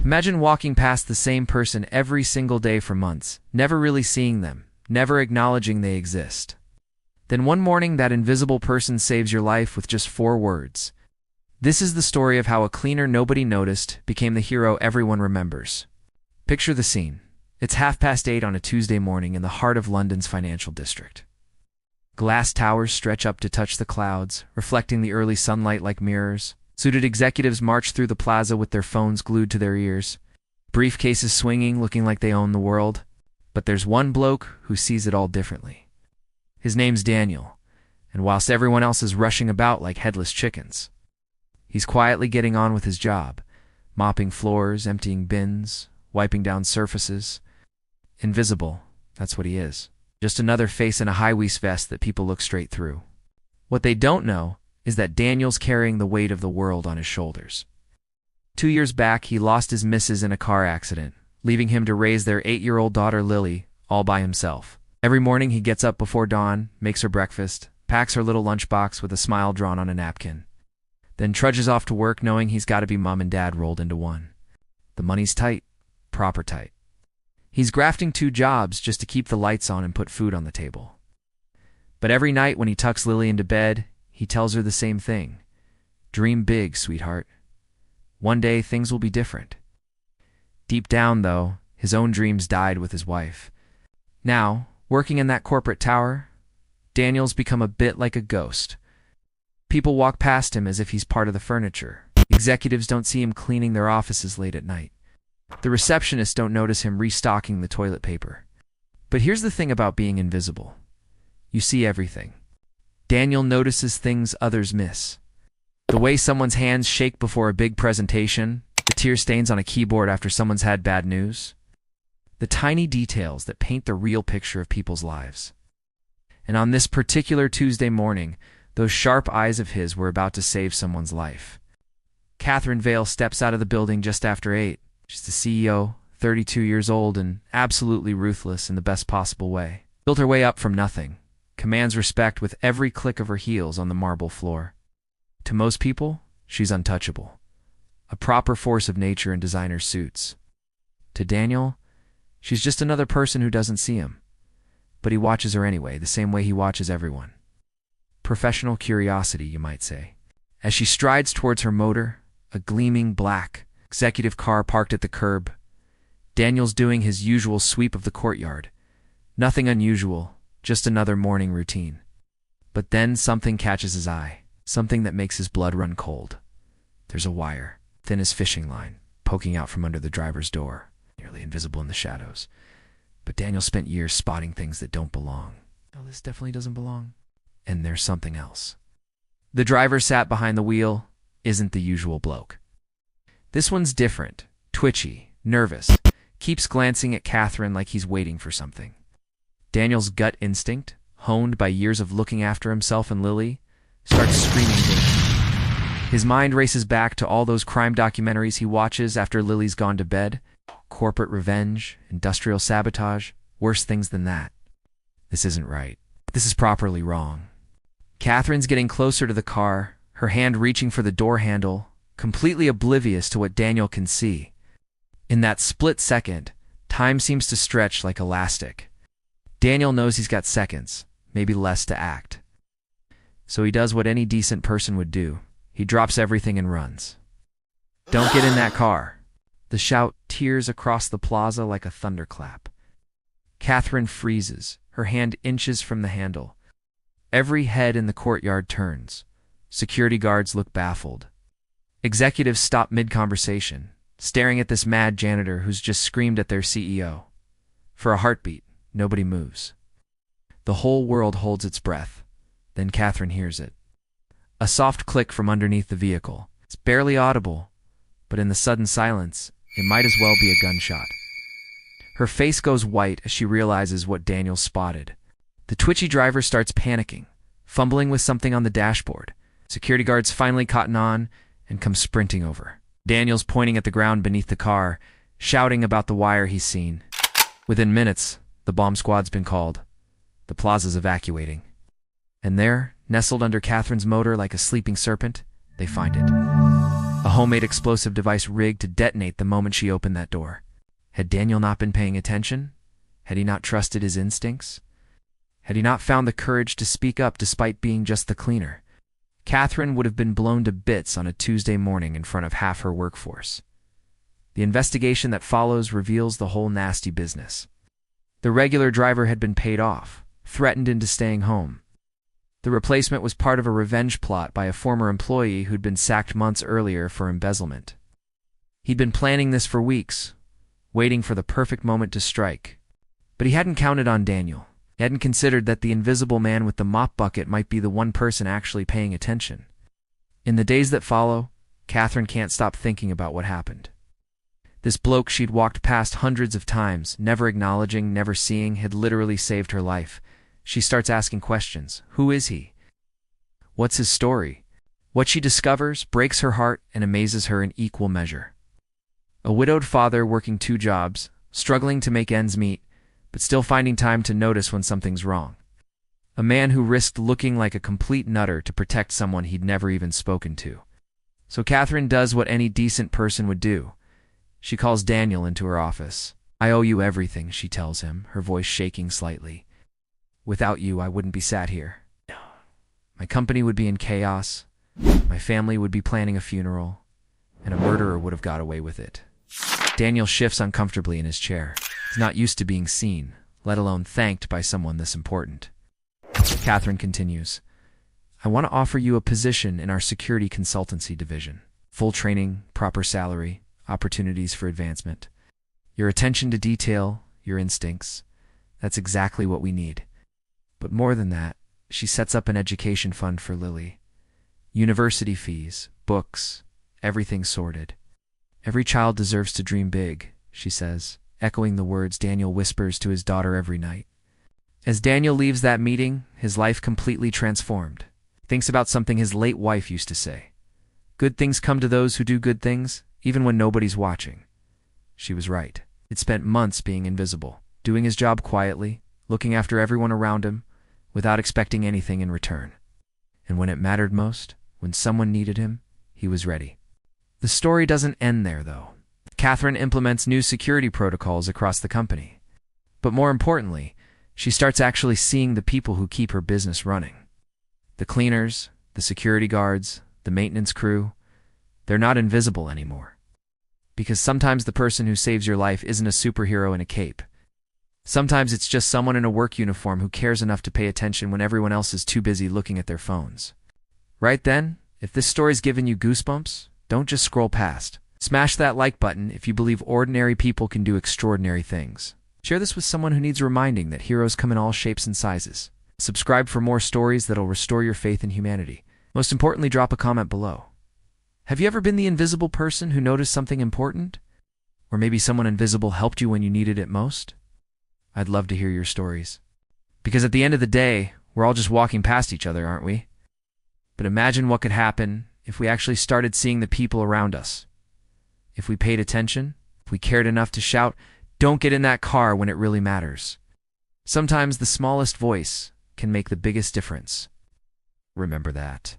Imagine walking past the same person every single day for months, never really seeing them, never acknowledging they exist. Then one morning that invisible person saves your life with just 4 words. This is the story of how a cleaner nobody noticed became the hero everyone remembers. Picture the scene. It's 8:30 on a Tuesday morning in the heart of London's financial district. Glass towers stretch up to touch the clouds, reflecting the early sunlight like mirrors. Suited executives march through the plaza with their phones glued to their ears, briefcases swinging, looking like they own the world. But there's one bloke who sees it all differently. His name's Daniel, and whilst everyone else is rushing about like headless chickens, he's quietly getting on with his job, mopping floors, emptying bins, wiping down surfaces. Invisible, that's what he is. Just another face in a high-waist vest that people look straight through. What they don't know is that Daniel's carrying the weight of the world on his shoulders. 2 years back, he lost his missus in a car accident, leaving him to raise their 8-year-old daughter Lily all by himself. Every morning he gets up before dawn, makes her breakfast, packs her little lunchbox with a smile drawn on a napkin, then trudges off to work knowing he's got to be mom and dad rolled into one. The money's tight, proper tight. He's grafting 2 jobs just to keep the lights on and put food on the table. But every night when he tucks Lily into bed, he tells her the same thing. Dream big, sweetheart. One day things will be different. Deep down, though, his own dreams died with his wife. Now, working in that corporate tower, Daniel's become a bit like a ghost. People walk past him as if he's part of the furniture. Executives don't see him cleaning their offices late at night. The receptionists don't notice him restocking the toilet paper. But here's the thing about being invisible. You see everything. Daniel notices things others miss. The way someone's hands shake before a big presentation, the tear stains on a keyboard after someone's had bad news. The tiny details that paint the real picture of people's lives. And on this particular Tuesday morning, those sharp eyes of his were about to save someone's life. Catherine Vale steps out of the building just after 8. She's the CEO, 32 years old, and absolutely ruthless in the best possible way. Built her way up from nothing. Commands respect with every click of her heels on the marble floor. To most people, she's untouchable. A proper force of nature in designer suits. To Daniel, she's just another person who doesn't see him. But he watches her anyway, the same way he watches everyone. Professional curiosity, you might say. As she strides towards her motor, a gleaming black executive car parked at the curb, Daniel's doing his usual sweep of the courtyard. Nothing unusual, just another morning routine. But then something catches his eye, something that makes his blood run cold. There's a wire, thin as fishing line, poking out from under the driver's door, nearly invisible in the shadows. But Daniel spent years spotting things that don't belong. Oh, this definitely doesn't belong. And there's something else. The driver sat behind the wheel isn't the usual bloke. This one's different, twitchy, nervous, keeps glancing at Catherine like he's waiting for something. Daniel's gut instinct, honed by years of looking after himself and Lily, starts screaming danger. His mind races back to all those crime documentaries he watches after Lily's gone to bed. Corporate revenge, industrial sabotage, worse things than that. This isn't right. This is properly wrong. Catherine's getting closer to the car, her hand reaching for the door handle, completely oblivious to what Daniel can see. In that split second, time seems to stretch like elastic. Daniel knows he's got seconds, maybe less, to act. So he does what any decent person would do. He drops everything and runs. "Don't get in that car." The shout tears across the plaza like a thunderclap. Catherine freezes, her hand inches from the handle. Every head in the courtyard turns. Security guards look baffled. Executives stop mid-conversation, staring at this mad janitor who's just screamed at their CEO. For a heartbeat, nobody moves. The whole world holds its breath. Then Catherine hears it. A soft click from underneath the vehicle. It's barely audible, but in the sudden silence, it might as well be a gunshot. Her face goes white as she realizes what Daniel spotted. The twitchy driver starts panicking, fumbling with something on the dashboard. Security guards finally cotton on and come sprinting over. Daniel's pointing at the ground beneath the car, shouting about the wire he's seen. Within minutes, the bomb squad's been called. The plaza's evacuating. And there, nestled under Catherine's motor like a sleeping serpent, they find it. A homemade explosive device rigged to detonate the moment she opened that door. Had Daniel not been paying attention? Had he not trusted his instincts? Had he not found the courage to speak up despite being just the cleaner? Catherine would have been blown to bits on a Tuesday morning in front of half her workforce. The investigation that follows reveals the whole nasty business. The regular driver had been paid off, threatened into staying home. The replacement was part of a revenge plot by a former employee who'd been sacked months earlier for embezzlement. He'd been planning this for weeks, waiting for the perfect moment to strike. But he hadn't counted on Daniel. He hadn't considered that the invisible man with the mop bucket might be the one person actually paying attention. In the days that follow, Catherine can't stop thinking about what happened. This bloke she'd walked past hundreds of times, never acknowledging, never seeing, had literally saved her life. She starts asking questions. Who is he? What's his story? What she discovers breaks her heart and amazes her in equal measure. A widowed father working 2 jobs, struggling to make ends meet, but still finding time to notice when something's wrong. A man who risked looking like a complete nutter to protect someone he'd never even spoken to. So Catherine does what any decent person would do. She calls Daniel into her office. "I owe you everything," she tells him, her voice shaking slightly. "Without you, I wouldn't be sat here. My company would be in chaos, my family would be planning a funeral, and a murderer would have got away with it." Daniel shifts uncomfortably in his chair. He's not used to being seen, let alone thanked by someone this important. Catherine continues, "I want to offer you a position in our security consultancy division. Full training, proper salary, opportunities for advancement. Your attention to detail, your instincts. That's exactly what we need. But more than that, she sets up an education fund for Lily. University fees, books, everything sorted. Every child deserves to dream big," she says, echoing the words Daniel whispers to his daughter every night. As Daniel leaves that meeting, his life completely transformed. He thinks about something his late wife used to say. "Good things come to those who do good things, even when nobody's watching." She was right. He'd spent months being invisible, doing his job quietly, looking after everyone around him, without expecting anything in return. And when it mattered most, when someone needed him, he was ready. The story doesn't end there, though. Catherine implements new security protocols across the company. But more importantly, she starts actually seeing the people who keep her business running. The cleaners, the security guards, the maintenance crew, they're not invisible anymore. Because sometimes the person who saves your life isn't a superhero in a cape. Sometimes it's just someone in a work uniform who cares enough to pay attention when everyone else is too busy looking at their phones. Right then, if this story's given you goosebumps, don't just scroll past. Smash that like button if you believe ordinary people can do extraordinary things. Share this with someone who needs reminding that heroes come in all shapes and sizes. Subscribe for more stories that'll restore your faith in humanity. Most importantly, drop a comment below. Have you ever been the invisible person who noticed something important? Or maybe someone invisible helped you when you needed it most? I'd love to hear your stories. Because at the end of the day, we're all just walking past each other, aren't we? But imagine what could happen if we actually started seeing the people around us. If we paid attention, if we cared enough to shout, "Don't get in that car," when it really matters. Sometimes the smallest voice can make the biggest difference. Remember that.